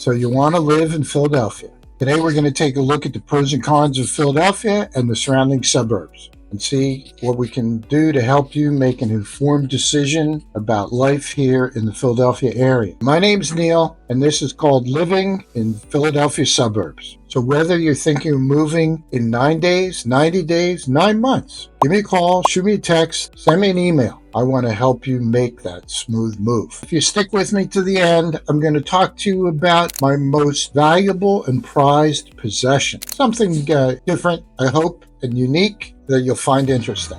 So you want to live in Philadelphia. Today we're going to take a look at the pros and cons of Philadelphia and the surrounding suburbs and see what we can do to help you make an informed decision about life here in the Philadelphia area. My name's Neil, and this is called Living in Philadelphia Suburbs. So whether you're thinking of moving in 9 days, 90 days, 9 months, give me a call, shoot me a text, send me an email. I want to help you make that smooth move. If you stick with me to the end, I'm going to talk to you about my most valuable and prized possession. Something different, I hope, and unique that you'll find interesting.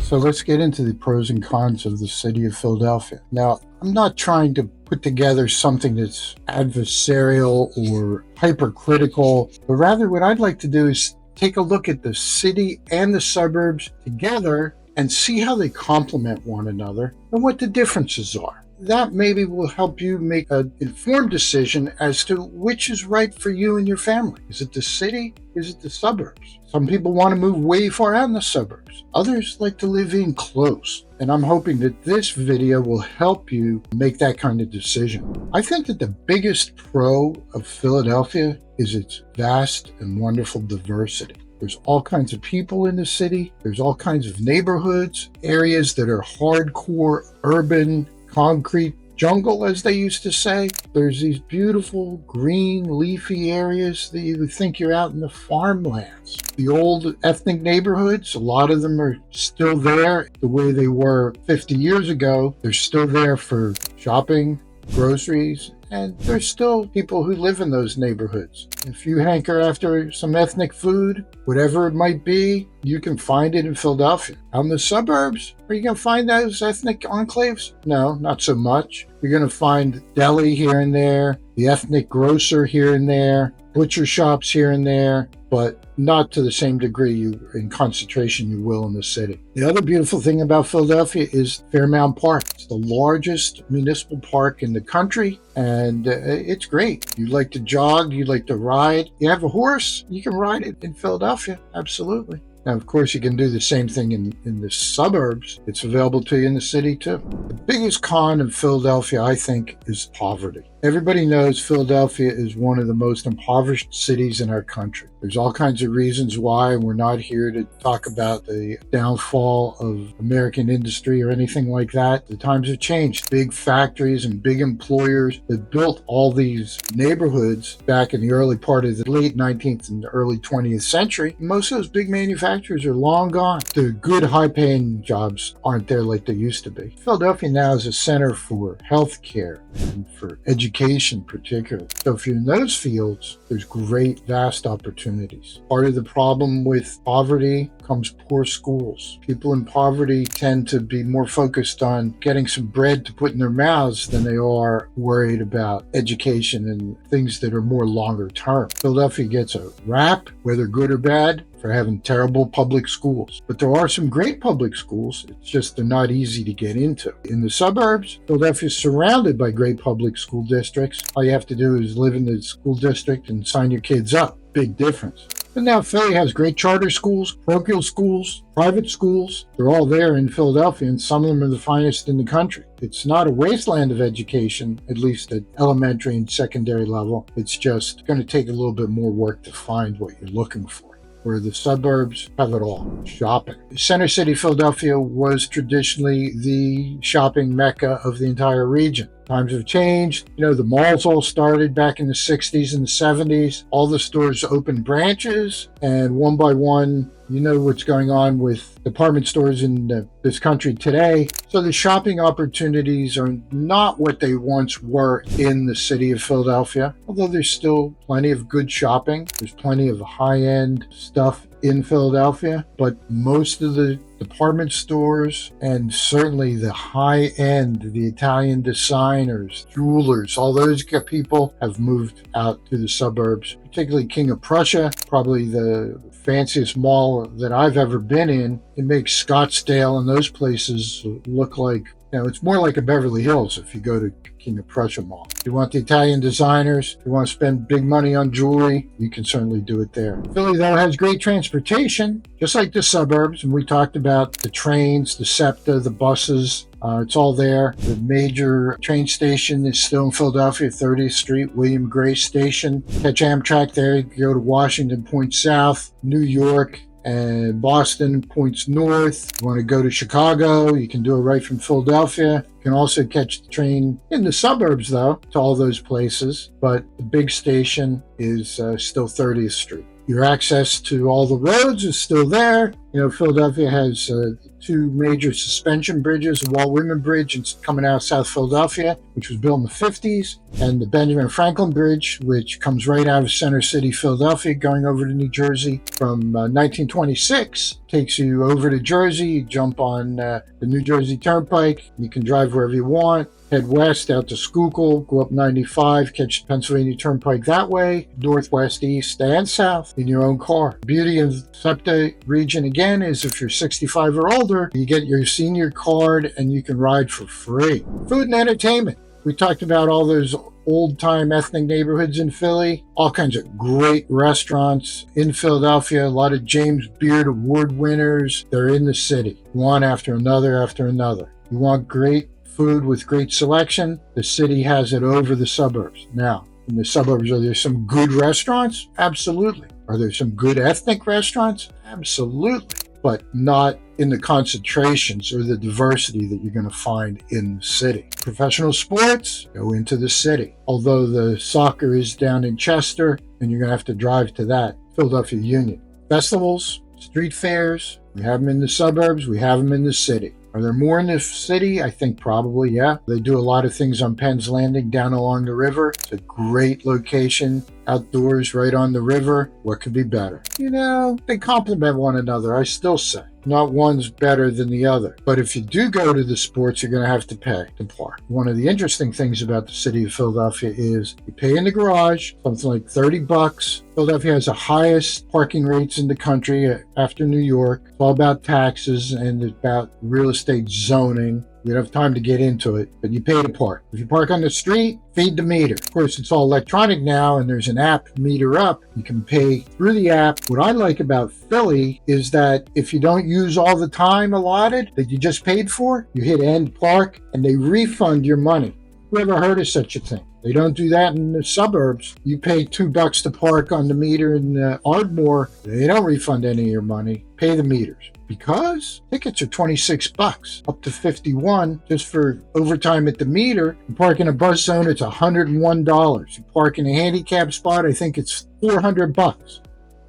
So let's get into the pros and cons of the city of Philadelphia. Now, I'm not trying to put together something that's adversarial or hypercritical, but rather what I'd like to do is take a look at the city and the suburbs together and see how they complement one another and what the differences are. That maybe will help you make an informed decision as to which is right for you and your family. Is it the city? Is it the suburbs? Some people want to move way far out in the suburbs. Others like to live in close. And I'm hoping that this video will help you make that kind of decision. I think that the biggest pro of Philadelphia is its vast and wonderful diversity. There's all kinds of people in the city. There's all kinds of neighborhoods, areas that are hardcore urban, concrete jungle, as they used to say. There's these beautiful green leafy areas that you would think you're out in the farmlands. The old ethnic neighborhoods, a lot of them are still there the way they were 50 years ago. They're still there for shopping, groceries, and there's still people who live in those neighborhoods. If you hanker after some ethnic food, whatever it might be, you can find it in Philadelphia. Out in the suburbs, are you going to find those ethnic enclaves? No, not so much. You're going to find deli here and there, the ethnic grocer here and there, butcher shops here and there, but not to the same degree in concentration you will in the city. The other beautiful thing about Philadelphia is Fairmount Park. It's the largest municipal park in the country, and it's great. You like to jog, you like to ride. You have a horse, you can ride it in Philadelphia, absolutely. Now, of course, you can do the same thing in the suburbs. It's available to you in the city, too. The biggest con of Philadelphia, I think, is poverty. Everybody knows Philadelphia is one of the most impoverished cities in our country. There's all kinds of reasons why. We're not here to talk about the downfall of American industry or anything like that. The times have changed. Big factories and big employers that built all these neighborhoods back in the early part of the late 19th and early 20th century. Most of those big manufacturers are long gone. The good high-paying jobs aren't there like they used to be. Philadelphia now is a center for healthcare and for education particularly. So if you're in those fields, there's great, vast opportunities. Part of the problem with poverty comes poor schools. People in poverty tend to be more focused on getting some bread to put in their mouths than they are worried about education and things that are more longer term. Philadelphia gets a rap, whether good or bad, for having terrible public schools. But there are some great public schools. It's just they're not easy to get into. In the suburbs, Philadelphia is surrounded by great public school districts. All you have to do is live in the school district and sign your kids up. Big difference. But now Philly has great charter schools, parochial schools, private schools. They're all there in Philadelphia, and some of them are the finest in the country. It's not a wasteland of education, at least at elementary and secondary level. It's just going to take a little bit more work to find what you're looking for. Where the suburbs have it all. Shopping. Center City, Philadelphia was traditionally the shopping mecca of the entire region. Times have changed. The malls all started back in the 60s and the 70s. All the stores opened branches, and one by one, you know what's going on with department stores in this country today. So the shopping opportunities are not what they once were in the city of Philadelphia, although there's still plenty of good shopping. There's plenty of high-end stuff in Philadelphia, but most of the department stores and certainly the high-end, the Italian designers, jewelers, all those people have moved out to the suburbs, particularly King of Prussia, probably the fanciest mall that I've ever been in. It makes Scottsdale and those places look like It's more like a Beverly Hills if you go to King of Prussia Mall. If you want the Italian designers, if you want to spend big money on jewelry, you can certainly do it there. Philly, though, has great transportation, just like the suburbs. And we talked about the trains, the SEPTA, the buses. It's all there. The major train station is still in Philadelphia, 30th Street, William Grace Station. Catch Amtrak there. You can go to Washington, point south, New York, and Boston points north. You want to go to Chicago, you can do it right from Philadelphia. You can also catch the train in the suburbs, though, to all those places. But the big station is still 30th Street. Your access to all the roads is still there. Philadelphia has two major suspension bridges, the Walt Whitman Bridge coming out of South Philadelphia, which was built in the 50s, and the Benjamin Franklin Bridge, which comes right out of Center City, Philadelphia, going over to New Jersey from 1926. Takes you over to Jersey, you jump on the New Jersey Turnpike, you can drive wherever you want, head west out to Schuylkill, go up 95, catch the Pennsylvania Turnpike that way, northwest, east, and south in your own car. The beauty of the SEPTA region, again, is if you're 65 or older, you get your senior card and you can ride for free. Food and entertainment. We talked about all those old-time ethnic neighborhoods in Philly, all kinds of great restaurants in Philadelphia, a lot of James Beard Award winners. They're in the city, one after another after another. You want great food with great selection? The city has it over the suburbs. Now, in the suburbs, are there some good restaurants? Absolutely. Are there some good ethnic restaurants? Absolutely. But not in the concentrations or the diversity that you're going to find in the city. Professional sports, go into the city. Although the soccer is down in Chester, and you're going to have to drive to that, Philadelphia Union. Festivals, street fairs, we have them in the suburbs, we have them in the city. Are there more in the city? I think probably, yeah. They do a lot of things on Penn's Landing down along the river. It's a great location, outdoors, right on the river. What could be better? They complement one another, I still say. Not one's better than the other. But if you do go to the sports, you're going to have to pay to park. One of the interesting things about the city of Philadelphia is you pay in the garage, something like $30. Philadelphia has the highest parking rates in the country after New York. It's all about taxes and about real estate zoning. We don't have time to get into it, but you pay to park. If you park on the street, feed the meter. Of course, it's all electronic now, and there's an app, Meter Up. You can pay through the app. What I like about Philly is that if you don't use all the time allotted that you just paid for, you hit End Park, and they refund your money. Who ever heard of such a thing? They don't do that in the suburbs. You pay $2 to park on the meter in Ardmore. They don't refund any of your money. Pay the meters. Because tickets are $26, up to $51 just for overtime at the meter. You park in a bus zone, it's $101. You park in a handicap spot, I think it's $400.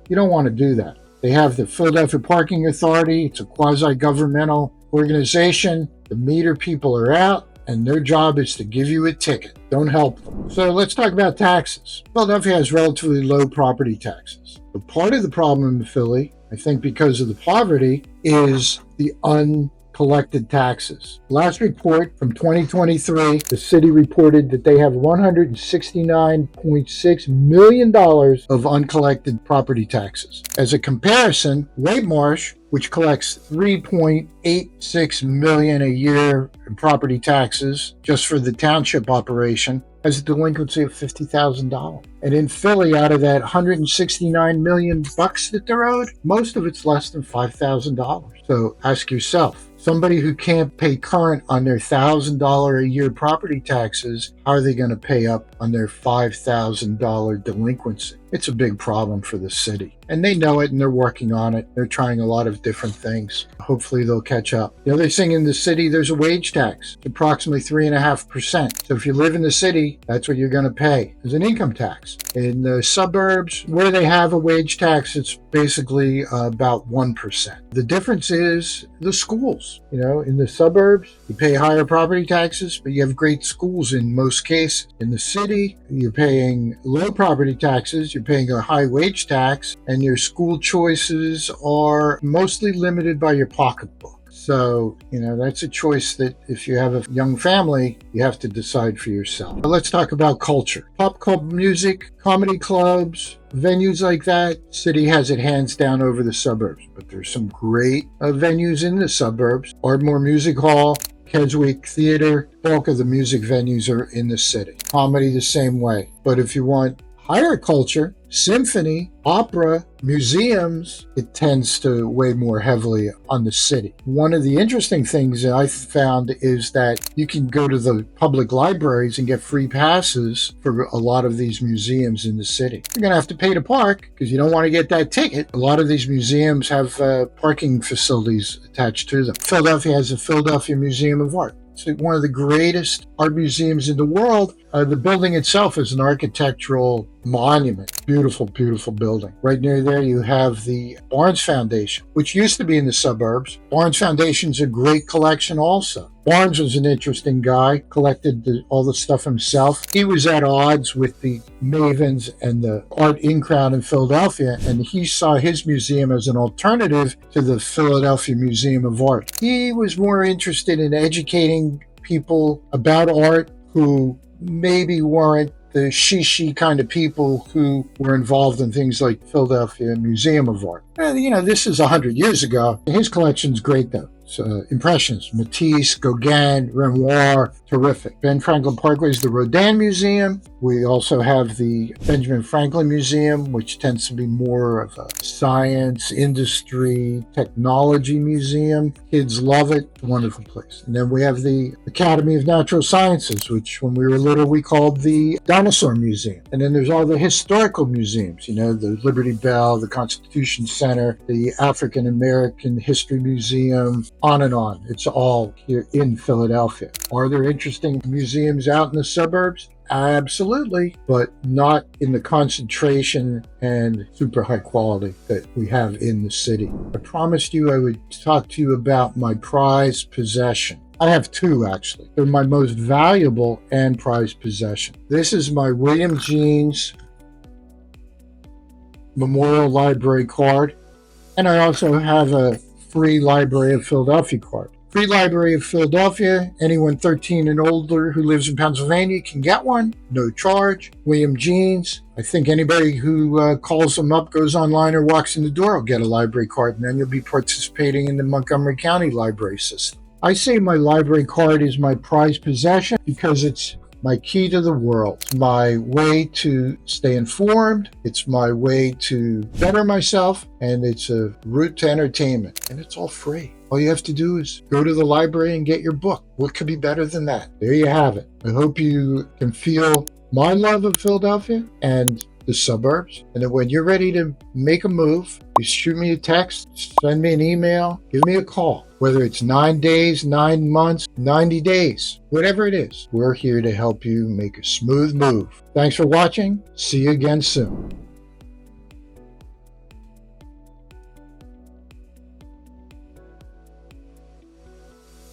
You don't want to do that. They have the Philadelphia Parking Authority. It's a quasi-governmental organization. The meter people are out, and their job is to give you a ticket. Don't help them. So let's talk about taxes. Philadelphia has relatively low property taxes. But part of the problem in Philly, I think because of the poverty, is the uncollected taxes. Last report from 2023, the city reported that they have $169.6 million of uncollected property taxes. As a comparison, White Marsh, which collects $3.86 million a year in property taxes just for the township operation, has a delinquency of $50,000. And in Philly, out of that $169 million that they're owed, most of it's less than $5,000. So ask yourself, somebody who can't pay current on their $1,000 a year property taxes, how are they going to pay up on their $5,000 delinquency? It's a big problem for the city. And they know it, and they're working on it. They're trying a lot of different things. Hopefully they'll catch up. The other thing in the city, there's a wage tax. It's approximately 3.5%. So if you live in the city, that's what you're going to pay. There's an income tax. In the suburbs, where they have a wage tax, it's basically about 1%. The difference is the schools. In the suburbs, you pay higher property taxes, but you have great schools in most cases. In the city, you're paying low property taxes, you're paying a high wage tax, and your school choices are mostly limited by your pocketbook. So, that's a choice that if you have a young family, you have to decide for yourself. But let's talk about culture. Pop club music, comedy clubs, venues like that, city has it hands down over the suburbs. But there's some great venues in the suburbs. Ardmore Music Hall, Keswick Theater. Bulk of the music venues are in the city. Comedy the same way. But if you want higher culture, symphony, opera, museums, it tends to weigh more heavily on the city. One of the interesting things that I found is that you can go to the public libraries and get free passes for a lot of these museums in the city. You're going to have to pay to park because you don't want to get that ticket. A lot of these museums have parking facilities attached to them. Philadelphia has the Philadelphia Museum of Art. It's one of the greatest art museums in the world. The building itself is an architectural monument. Beautiful, beautiful building. Right near there, you have the Barnes Foundation, which used to be in the suburbs. Barnes Foundation's a great collection also. Barnes was an interesting guy, collected all the stuff himself. He was at odds with the Mavens and the art in crowd in Philadelphia, and he saw his museum as an alternative to the Philadelphia Museum of Art. He was more interested in educating people about art who maybe weren't the shishi kind of people who were involved in things like Philadelphia Museum of Art. This is 100 years ago. His collection's great, though. Impressions, Matisse, Gauguin, Renoir, terrific. Ben Franklin Parkway is the Rodin Museum. We also have the Benjamin Franklin Museum, which tends to be more of a science, industry, technology museum. Kids love it. Wonderful place. And then we have the Academy of Natural Sciences, which when we were little, we called the Dinosaur Museum. And then there's all the historical museums, the Liberty Bell, the Constitution Center, the African American History Museum, on and on. It's all here in Philadelphia. Are there interesting museums out in the suburbs? Absolutely, but not in the concentration and super high quality that we have in the city. I promised you I would talk to you about my prized possession. I have two, actually. They're my most valuable and prized possession. This is my William Jeans Memorial Library card, and I also have a free Library of Philadelphia card. Free Library of Philadelphia, anyone 13 and older who lives in Pennsylvania can get one, no charge. William Jeans, I think anybody who calls them up, goes online or walks in the door will get a library card, and then you'll be participating in the Montgomery County library system. I say my library card is my prized possession because it's my key to the world. It's my way to stay informed. It's my way to better myself. And it's a route to entertainment. And it's all free. All you have to do is go to the library and get your book. What could be better than that? There you have it. I hope you can feel my love of Philadelphia and the suburbs. And then when you're ready to make a move, you shoot me a text, send me an email, give me a call. Whether it's 9 days, 9 months, 90 days, whatever it is, we're here to help you make a smooth move. Thanks for watching. See you again soon.